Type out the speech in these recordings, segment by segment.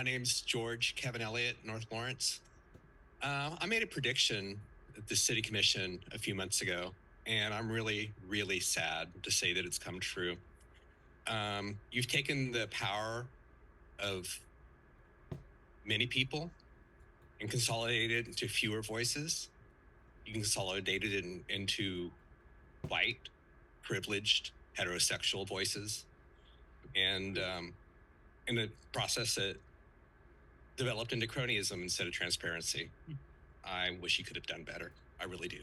My name's George Kevin Elliott, North Lawrence. I made a prediction at the City Commission a few months ago, and I'm really, really sad to say that it's come true. You've taken the power of many people and consolidated it into fewer voices. You consolidated it into white, privileged, heterosexual voices. And in the process, it developed into cronyism instead of transparency. I wish you could have done better. I really do.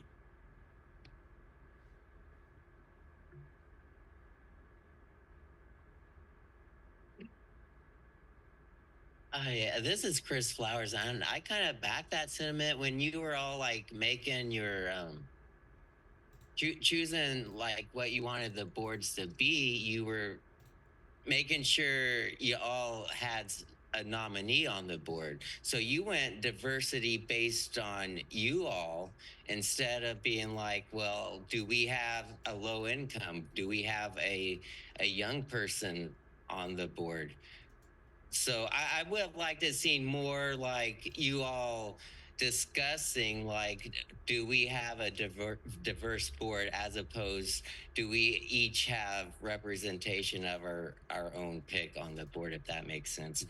Yeah, this is Chris Flowers, and I kind of back that sentiment when you were all like making your choosing like what you wanted the boards to be. You were making sure you all had a nominee on the board. So you went diversity based on you all instead of being like, well, do we have a low income? Do we have a young person on the board? So I would have liked to see more like you all discussing like, do we have a diverse board as opposed do we each have representation of our own pick on the board, if that makes sense.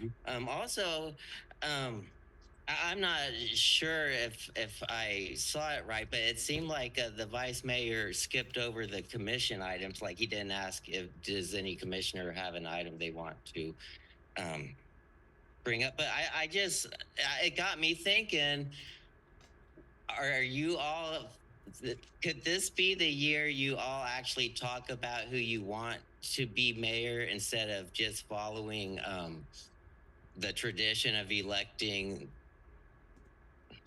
Also, I'm not sure if I saw it right, but it seemed like the vice mayor skipped over the commission items. Like he didn't ask if does any commissioner have an item they want to bring up. But I just it got me thinking: are you all? Could this be the year you all actually talk about who you want to be mayor instead of just following the tradition of electing?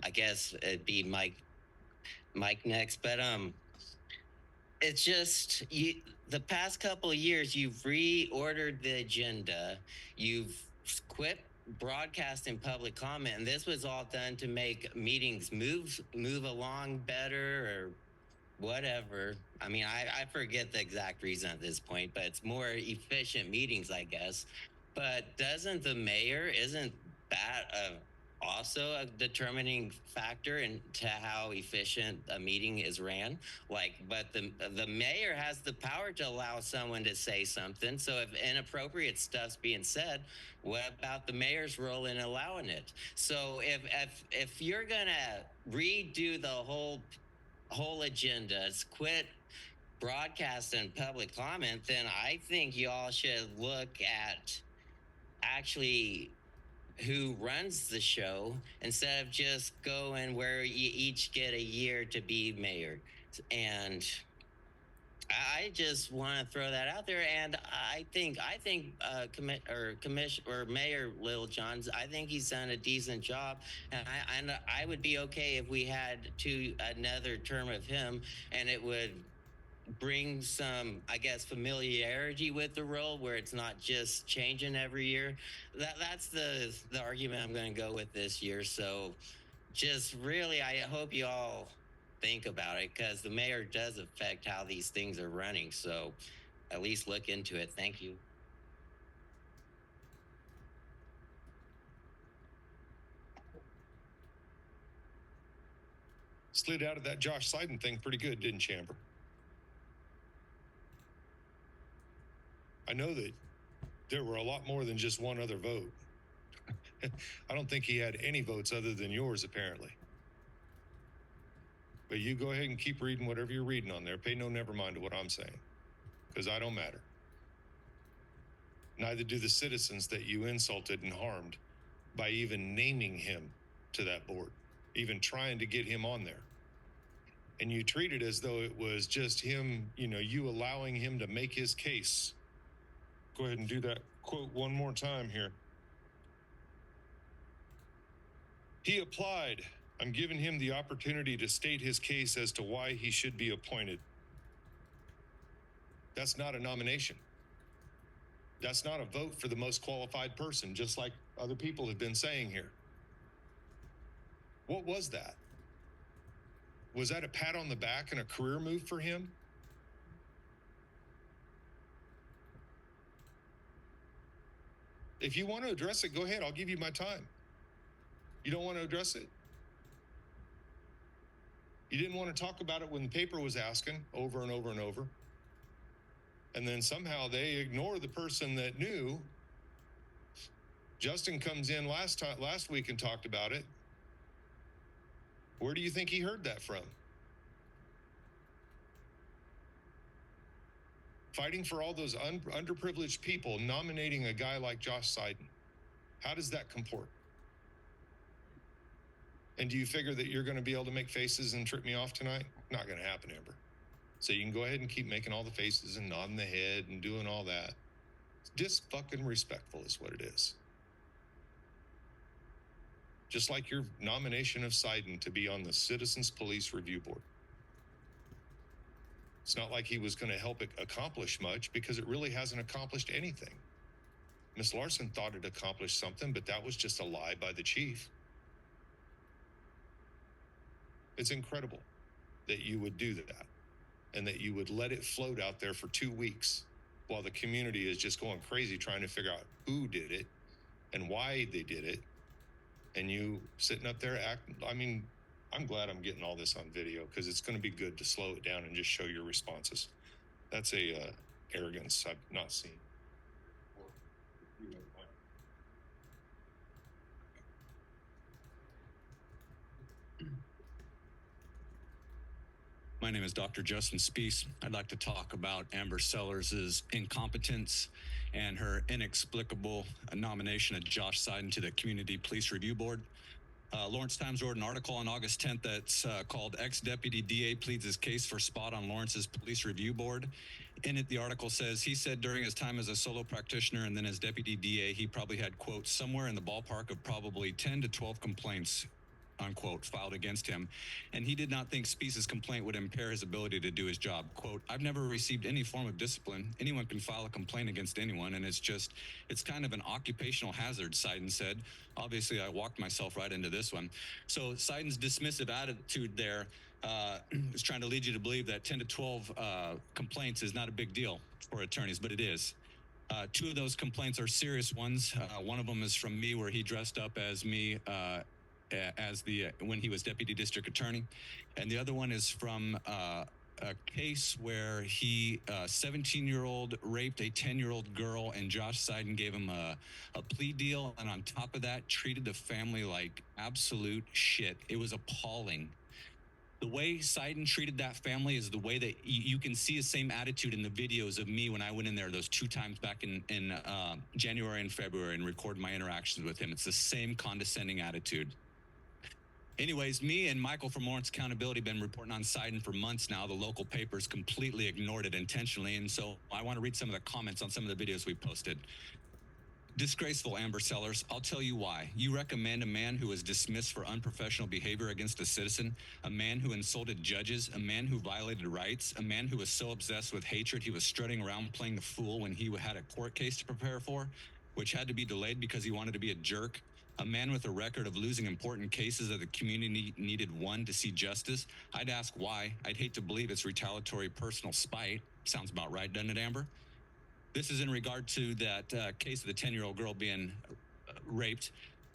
I guess it'd be Mike next, but it's just the past couple of years you've reordered the agenda, you've quit broadcasting public comment, and this was all done to make meetings move along better or whatever. I mean, I forget the exact reason at this point, but it's more efficient meetings, I guess. But isn't that also a determining factor into how efficient a meeting is ran? Like, but the mayor has the power to allow someone to say something. So if inappropriate stuff's being said, what about the mayor's role in allowing it? So if you're gonna redo the whole agendas, quit broadcasting public comment, then I think y'all should look at actually who runs the show instead of just going where you each get a year to be mayor. And I just want to throw that out there, and I think Mayor Lil Johns, I think he's done a decent job, and I would be okay if we had another term of him, and it would bring some, I guess, familiarity with the role where it's not just changing every year. That's the argument I'm going to go with this year. So just really, I hope you all think about it because the mayor does affect how these things are running. So at least look into it. Thank you. Slid out of that Josh Seiden thing pretty good, didn't you, Amber? I know that there were a lot more than just one other vote. I don't think he had any votes other than yours, apparently. But you go ahead and keep reading whatever you're reading on there. Pay no never mind to what I'm saying, because I don't matter. Neither do the citizens that you insulted and harmed by even naming him to that board, even trying to get him on there. And you treat it as though it was just him, you allowing him to make his case. Go ahead and do that quote one more time here. He applied. I'm giving him the opportunity to state his case as to why he should be appointed. That's not a nomination. That's not a vote for the most qualified person, just like other people have been saying here. What was that? Was that a pat on the back and a career move for him? If you want to address it, go ahead. I'll give you my time. You don't want to address it? You didn't want to talk about it when the paper was asking over and over and over. And then somehow they ignore the person that knew. Justin comes in last week and talked about it. Where do you think he heard that from? Fighting for all those underprivileged people, nominating a guy like Josh Seiden. How does that comport? And do you figure that you're going to be able to make faces and trip me off tonight? Not going to happen, Amber. So you can go ahead and keep making all the faces and nodding the head and doing all that. Disrespectful is what it is. Just like your nomination of Seiden to be on the Citizens Police Review Board. It's not like he was going to help it accomplish much, because it really hasn't accomplished anything. Ms. Larson thought it accomplished something, but that was just a lie by the chief. It's incredible that you would do that and that you would let it float out there for 2 weeks while the community is just going crazy trying to figure out who did it and why they did it. And you sitting up there acting, I mean, I'm glad I'm getting all this on video, because it's going to be good to slow it down and just show your responses. That's a arrogance I've not seen. My name is Dr. Justin Spees. I'd like to talk about Amber Sellers' incompetence and her inexplicable nomination of Josh Seiden to the Community Police Review Board. Lawrence Times wrote an article on August 10th that's called Ex-Deputy DA Pleads His Case for Spot on Lawrence's Police Review Board. In it, the article says he said during his time as a solo practitioner and then as deputy DA, he probably had, quote, somewhere in the ballpark of probably 10 to 12 complaints, unquote, filed against him, and he did not think Spees' complaint would impair his ability to do his job. Quote, I've never received any form of discipline. Anyone can file a complaint against anyone, and it's kind of an occupational hazard, Seiden said. Obviously, I walked myself right into this one. So Seiden's dismissive attitude there is trying to lead you to believe that 10 to 12 complaints is not a big deal for attorneys, but it is. 2 of those complaints are serious ones. One of them is from me, where he dressed up as me when he was deputy district attorney, and the other one is from a case where he 17-year-old raped a 10-year-old girl, and Josh Seiden gave him a plea deal, and on top of that treated the family like absolute shit. It was appalling. The way Seiden treated that family is the way that you can see the same attitude in the videos of me when I went in there those 2 times back in January and February and recorded my interactions with him. It's the same condescending attitude. Anyways, me and Michael from Lawrence Accountability have been reporting on Seiden for months now. The local papers completely ignored it intentionally, and so I want to read some of the comments on some of the videos we posted. Disgraceful, Amber Sellers. I'll tell you why. You recommend a man who was dismissed for unprofessional behavior against a citizen, a man who insulted judges, a man who violated rights, a man who was so obsessed with hatred he was strutting around playing the fool when he had a court case to prepare for, which had to be delayed because he wanted to be a jerk. A man with a record of losing important cases that the community needed one to see justice. I'd ask why. I'd hate to believe it's retaliatory personal spite. Sounds about right, doesn't it, Amber? This is in regard to that case of the 10-year-old girl being raped.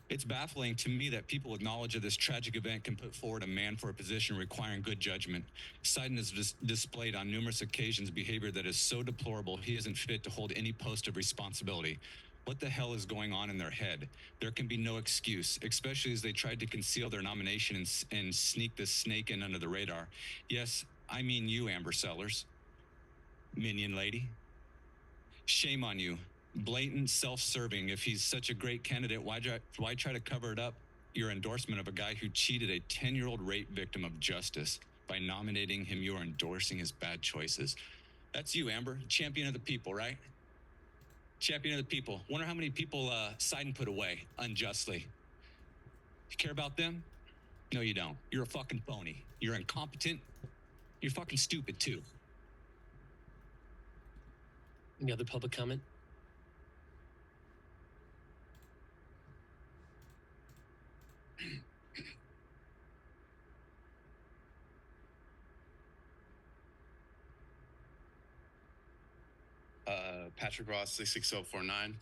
It's baffling to me that people with knowledge of this tragic event can put forward a man for a position requiring good judgment. Seiden has displayed on numerous occasions behavior that is so deplorable he isn't fit to hold any post of responsibility. What the hell is going on in their head? There can be no excuse, especially as they tried to conceal their nomination and sneak this snake in under the radar. Yes, I mean you, Amber Sellers. Minion lady. Shame on you. Blatant self-serving. If he's such a great candidate, why try to cover it up? Your endorsement of a guy who cheated a 10-year-old rape victim of justice. By nominating him, you are endorsing his bad choices. That's you, Amber. Champion of the people, right? Champion of the people. Wonder how many people Seiden put away unjustly. You care about them? No, you don't. You're a fucking phony. You're incompetent. You're fucking stupid, too. Any other public comment? Patrick Ross, 66049.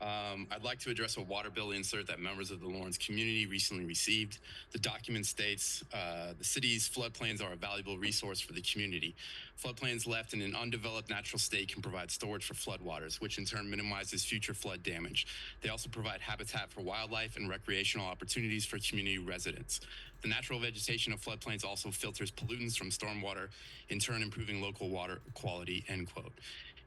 I'd like to address a water bill insert that members of the Lawrence community recently received. The document states the city's floodplains are a valuable resource for the community. Floodplains left in an undeveloped natural state can provide storage for floodwaters, which in turn minimizes future flood damage. They also provide habitat for wildlife and recreational opportunities for community residents. The natural vegetation of floodplains also filters pollutants from stormwater, in turn improving local water quality, end quote.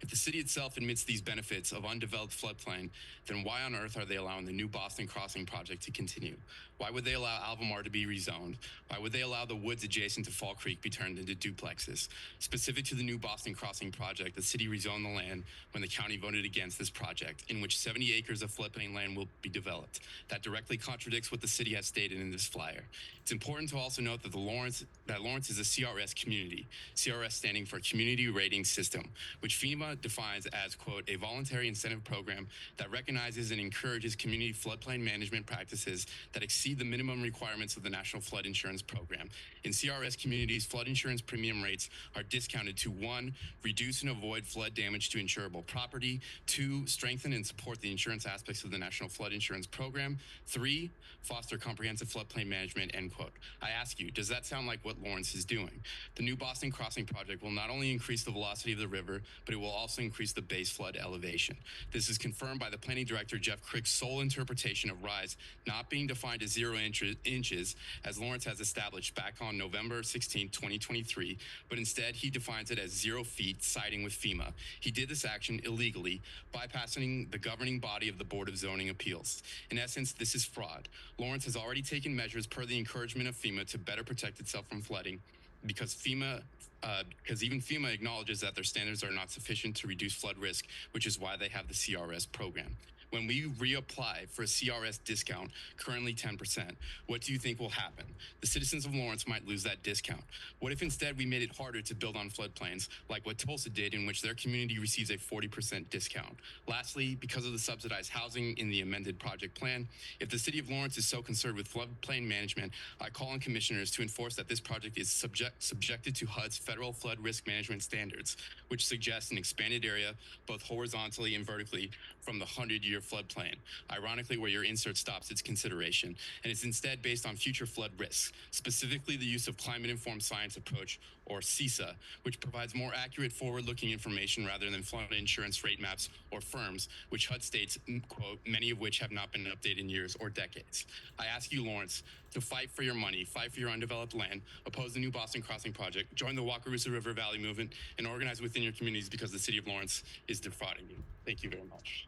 If the city itself admits these benefits of undeveloped floodplain, then why on earth are they allowing the new Boston Crossing project to continue? Why would they allow Albemarle to be rezoned? Why would they allow the woods adjacent to Fall Creek be turned into duplexes? Specific to the new Boston Crossing project, the city rezoned the land when the county voted against this project, in which 70 acres of floodplain land will be developed. That directly contradicts what the city has stated in this flyer. It's important to also note that Lawrence is a CRS community, CRS standing for Community Rating System, which FEMA defines as, quote, a voluntary incentive program that recognizes and encourages community floodplain management practices that exceed the minimum requirements of the National Flood Insurance Program. In CRS communities, flood insurance premium rates are discounted to 1, reduce and avoid flood damage to insurable property, 2, strengthen and support the insurance aspects of the National Flood Insurance Program, 3, foster comprehensive floodplain management, end quote. I ask you, does that sound like what Lawrence is doing? The new Boston Crossing project will not only increase the velocity of the river, but it will also increase the base flood elevation. This is confirmed by the planning director, Jeff Crick's sole interpretation of rise not being defined as 0 inches, as Lawrence has established back on November 16, 2023, but instead he defines it as 0 feet, siding with FEMA. He did this action illegally, bypassing the governing body of the Board of Zoning Appeals. In essence, this is fraud. Lawrence has already taken measures per the encouragement of FEMA to better protect itself from flooding, because even FEMA acknowledges that their standards are not sufficient to reduce flood risk, which is why they have the CRS program. When we reapply for a CRS discount, currently 10%, what do you think will happen? The citizens of Lawrence might lose that discount. What if instead we made it harder to build on floodplains, like what Tulsa did, in which their community receives a 40% discount? Lastly, because of the subsidized housing in the amended project plan, if the city of Lawrence is so concerned with floodplain management, I call on commissioners to enforce that this project is subjected to HUD's federal flood risk management standards, which suggest an expanded area, both horizontally and vertically, from the 100-year floodplain. Ironically, where your insert stops its consideration, and is instead based on future flood risks, specifically the use of climate-informed science approach, or CISA, which provides more accurate forward-looking information rather than flood insurance rate maps or firms, which HUD states, quote, many of which have not been updated in years or decades. I ask you, Lawrence, to fight for your money, fight for your undeveloped land, oppose the new Boston Crossing project, join the Wakarusa River Valley movement, and organize within your communities, because the city of Lawrence is defrauding you. Thank you very much.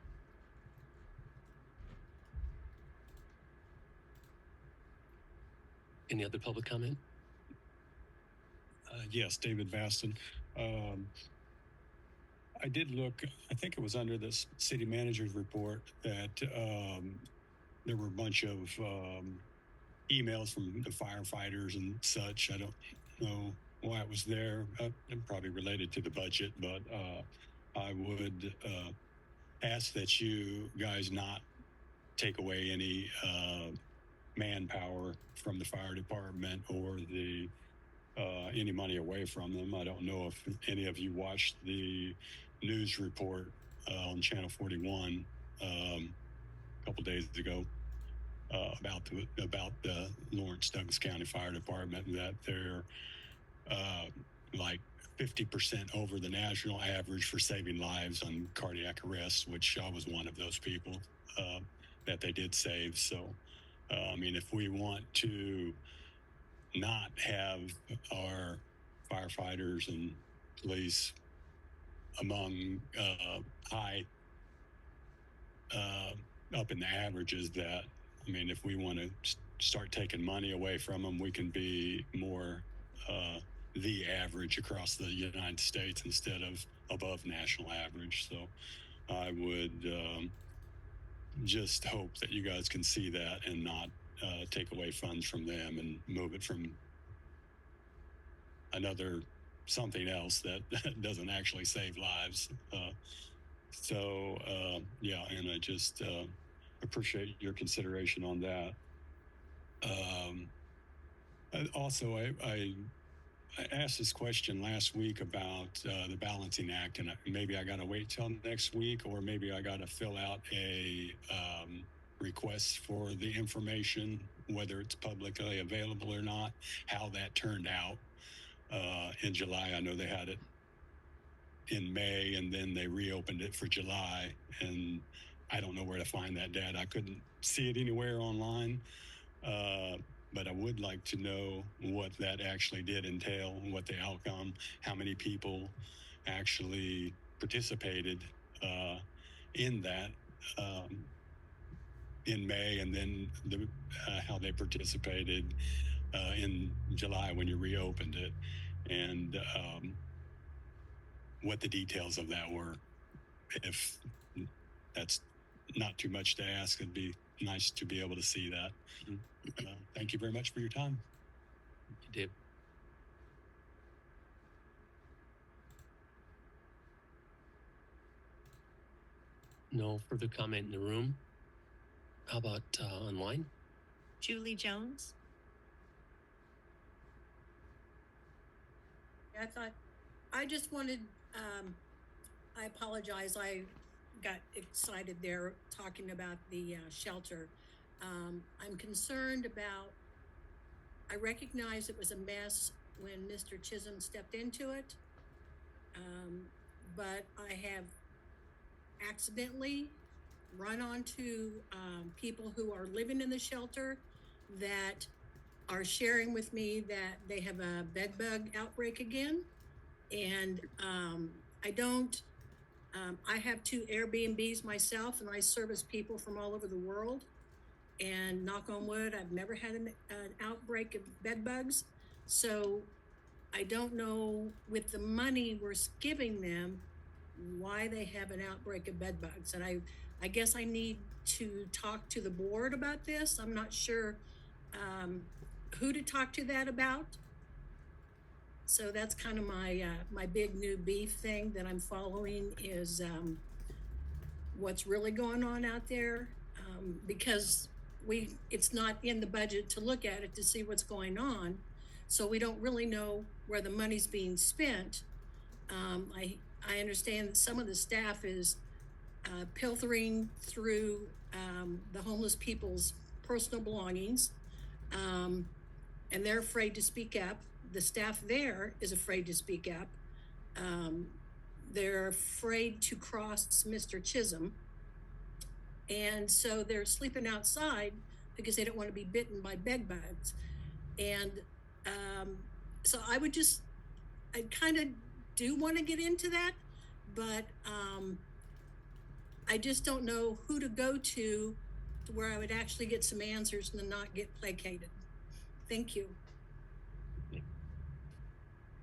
Any other public comment? Yes, David Baston. I did look, I think it was under this city manager's report that there were a bunch of emails from the firefighters and such. I don't know why it was there. Probably related to the budget, but I would ask that you guys not take away any manpower from the fire department or the any money away from them. I don't know if any of you watched the news report on Channel 41 a couple days ago about the Lawrence Douglas County Fire Department, that they're like 50% over the national average for saving lives on cardiac arrest, which I was one of those people that they did save. So, I mean, if we want to not have our firefighters and police among high up in the averages, that, I mean, if we want to start taking money away from them, we can be more the average across the United States instead of above national average. So I would just hope that you guys can see that and not take away funds from them and move it from another something else that doesn't actually save lives. Yeah, and I just appreciate your consideration on that. Also, I I asked this question last week about the balancing act, and maybe I got to wait till next week, or maybe I got to fill out a request for the information, whether it's publicly available or not, how that turned out in July. I know they had it in May, and then they reopened it for July, and I don't know where to find that data. I couldn't see it anywhere online. But I would like to know what that actually did entail, what the outcome, how many people actually participated in that in May, and then how they participated in July when you reopened it, and what the details of that were. If that's not too much to ask, it'd be nice to be able to see that. Thank you very much for your time. You did. No further comment in the room. How about online? Julie Jones. I just wanted, I apologize. I got excited there talking about the shelter. I'm concerned about, I recognize it was a mess when Mr. Chisholm stepped into it. But I have accidentally run onto people who are living in the shelter that are sharing with me that they have a bed bug outbreak again. And I have 2 Airbnbs myself, and I service people from all over the world. And knock on wood, I've never had an outbreak of bed bugs. So I don't know, with the money we're giving them, why they have an outbreak of bed bugs. And I guess I need to talk to the board about this. I'm not sure who to talk to that about. So that's kind of my big new beef thing that I'm following is what's really going on out there, because it's not in the budget to look at it to see what's going on. So we don't really know where the money's being spent. I understand that some of the staff is pilfering through the homeless people's personal belongings, and they're afraid to speak up. The staff there is afraid to speak up. They're afraid to cross Mr. Chisholm. And so they're sleeping outside because they don't want to be bitten by bed bugs. And so I kind of do want to get into that, but I just don't know who to go to where I would actually get some answers and not get placated. Thank you.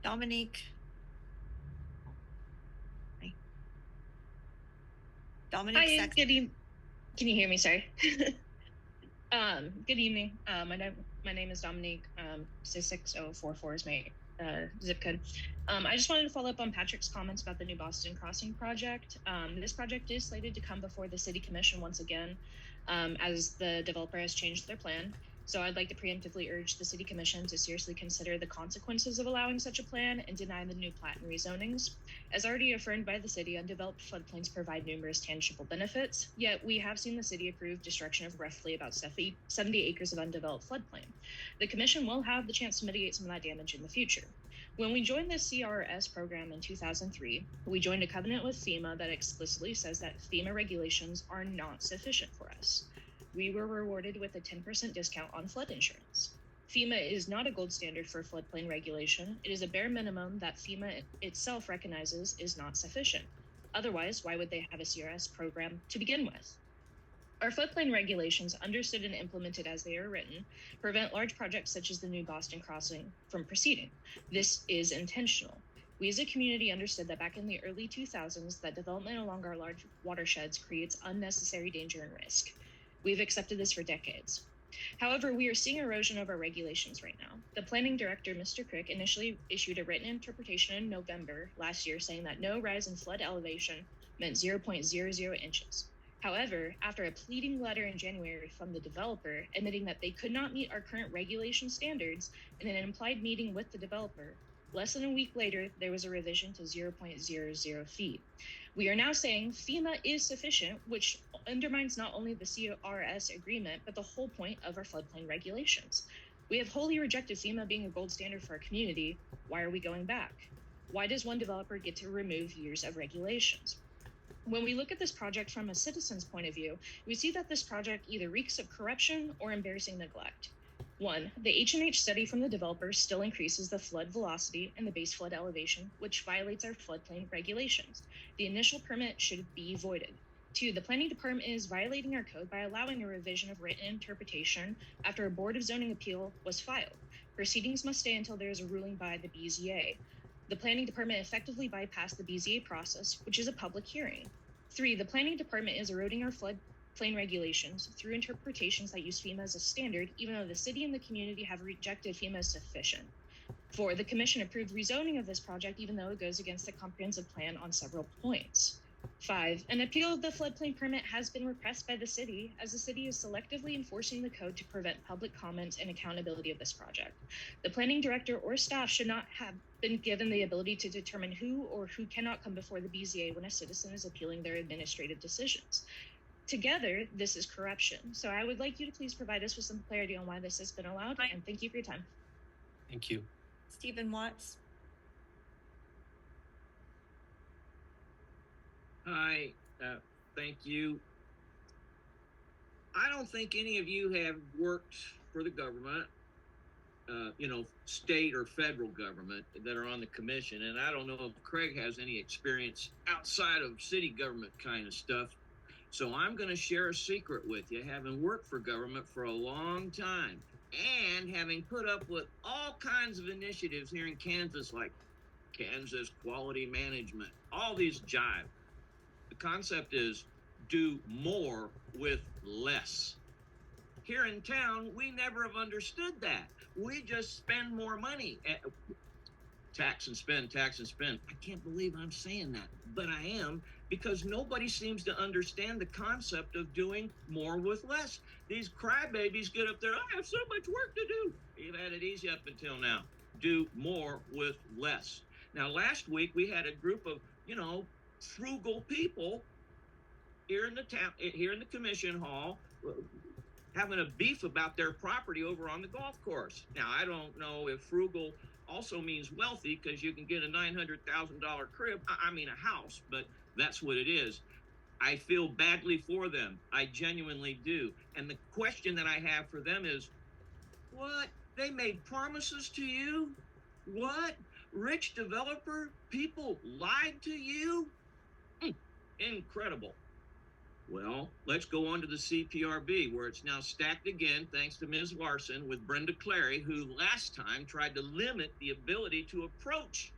Dominique. Hi. Dominique. Hi, good evening. Can you hear me? Sorry. Good evening. My name is Dominique. 66044 is my zip code. I just wanted to follow up on Patrick's comments about the new Boston Crossing project. This project is slated to come before the City Commission once again, as the developer has changed their plan. So I'd like to preemptively urge the City Commission to seriously consider the consequences of allowing such a plan and deny the new plat and rezonings. As already affirmed by the city, undeveloped floodplains provide numerous tangible benefits, yet we have seen the city approve destruction of roughly about 70 acres of undeveloped floodplain. The Commission will have the chance to mitigate some of that damage in the future. When we joined the CRS program in 2003, we joined a covenant with FEMA that explicitly says that FEMA regulations are not sufficient for us. We were rewarded with a 10% discount on flood insurance. FEMA is not a gold standard for floodplain regulation. It is a bare minimum that FEMA itself recognizes is not sufficient. Otherwise, why would they have a CRS program to begin with? Our floodplain regulations, understood and implemented as they are written, prevent large projects such as the new Boston Crossing from proceeding. This is intentional. We as a community understood that back in the early 2000s that development along our large watersheds creates unnecessary danger and risk. We've accepted this for decades. However, we are seeing erosion of our regulations right now. The planning director, Mr. Crick, initially issued a written interpretation in November last year saying that no rise in flood elevation meant 0.00 inches. However, after a pleading letter in January from the developer admitting that they could not meet our current regulation standards in an implied meeting with the developer, Less than a week later, there was a revision to 0.00 feet. We are now saying FEMA is sufficient, which undermines not only the CRS agreement, but the whole point of our floodplain regulations. We have wholly rejected FEMA being a gold standard for our community. Why are we going back? Why does one developer get to remove years of regulations? When we look at this project from a citizen's point of view, we see that this project either reeks of corruption or embarrassing neglect. One, the H&H study from the developer still increases the flood velocity and the base flood elevation, which violates our floodplain regulations. The initial permit should be voided. Two, the planning department is violating our code by allowing a revision of written interpretation after a Board of Zoning appeal was filed. Proceedings must stay until there is a ruling by the BZA. The planning department effectively bypassed the BZA process, which is a public hearing. Three, the planning department is eroding our floodplain regulations through interpretations that use FEMA as a standard, even though the city and the community have rejected FEMA as sufficient. Four, the commission approved rezoning of this project, even though it goes against the comprehensive plan on several points. Five, an appeal of the floodplain permit has been repressed by the city, as the city is selectively enforcing the code to prevent public comment and accountability of this project. The planning director or staff should not have been given the ability to determine who or who cannot come before the BZA when a citizen is appealing their administrative decisions. Together, this is corruption. So I would like you to please provide us with some clarity on why this has been allowed, and thank you for your time. Thank you. Stephen Watts. Hi, thank you. I don't think any of you have worked for the government, state or federal government that are on the commission. And I don't know if Craig has any experience outside of city government kind of stuff. So I'm going to share a secret with you, having worked for government for a long time and having put up with all kinds of initiatives here in Kansas, like Kansas Quality Management, all these jive. The concept is do more with less. Here in town, we never have understood that. We just spend more money. Tax and spend, tax and spend. I can't believe I'm saying that, but I am, because nobody seems to understand the concept of doing more with less. These crybabies get up there, I have so much work to do. You've had it easy up until now. Do more with less. Now, last week we had a group of, frugal people here in the town, here in the commission hall, having a beef about their property over on the golf course. Now, I don't know if frugal also means wealthy, because you can get a $900,000 crib, a house, but that's what it is. I feel badly for them. I genuinely do. And the question that I have for them is, what? They made promises to you? What? Rich developer people lied to you? Incredible. Well, let's go on to the CPRB, where it's now stacked again, thanks to Ms. Larson, with Brenda Clary, who last time tried to limit the ability to approach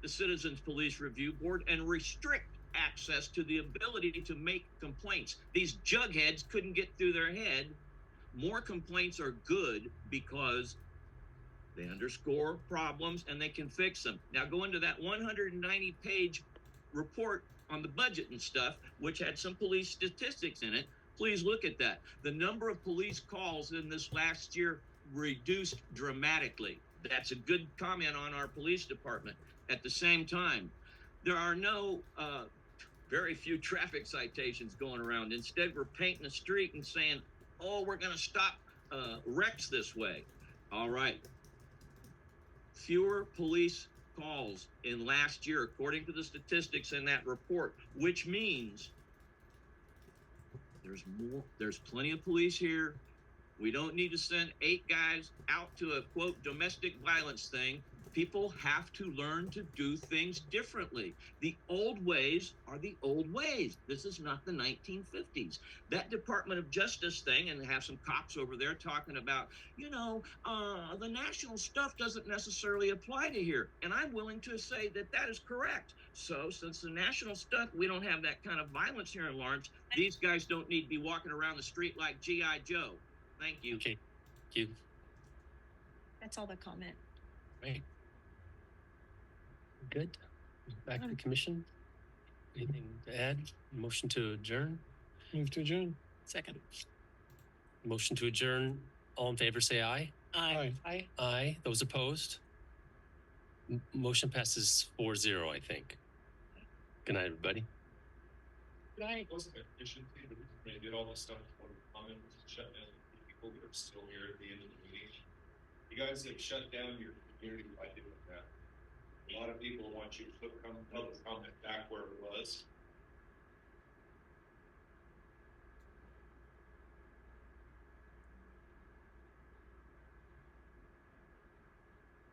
the Citizens Police Review Board and restrict access to the ability to make complaints. These jugheads couldn't get through their head. More complaints are good because they underscore problems and they can fix them. Now go into that 190-page report on the budget and stuff, which had some police statistics in it. Please look at that. The number of police calls in this last year reduced dramatically. That's a good comment on our police department. At the same time, there are very few traffic citations going around. Instead, we're painting the street and saying, oh, we're going to stop wrecks this way. All right. Fewer police calls in last year, according to the statistics in that report, which means there's plenty of police here. We don't need to send 8 guys out to a quote domestic violence thing. People have to learn to do things differently. The old ways are the old ways. This is not the 1950s. That Department of Justice thing, and have some cops over there talking about, the national stuff doesn't necessarily apply to here. And I'm willing to say that that is correct. So since the national stuff, we don't have that kind of violence here in Lawrence, these guys don't need to be walking around the street like G.I. Joe. Thank you. Okay. Thank you. That's all the comment. Right. Good. Back to the commission. Anything to add? Motion to adjourn? Move to adjourn. Second. Motion to adjourn. All in favor, say aye. Aye. Aye. Aye. Those opposed? Motion passes 4-0, I think. Good night, everybody. Good night. Wasn't efficiency, but they did all this stuff for the comment was to shut down the people that are still here at the end of the meeting. You guys have shut down your community by doing that. A lot of people want you to put public comment back where it was.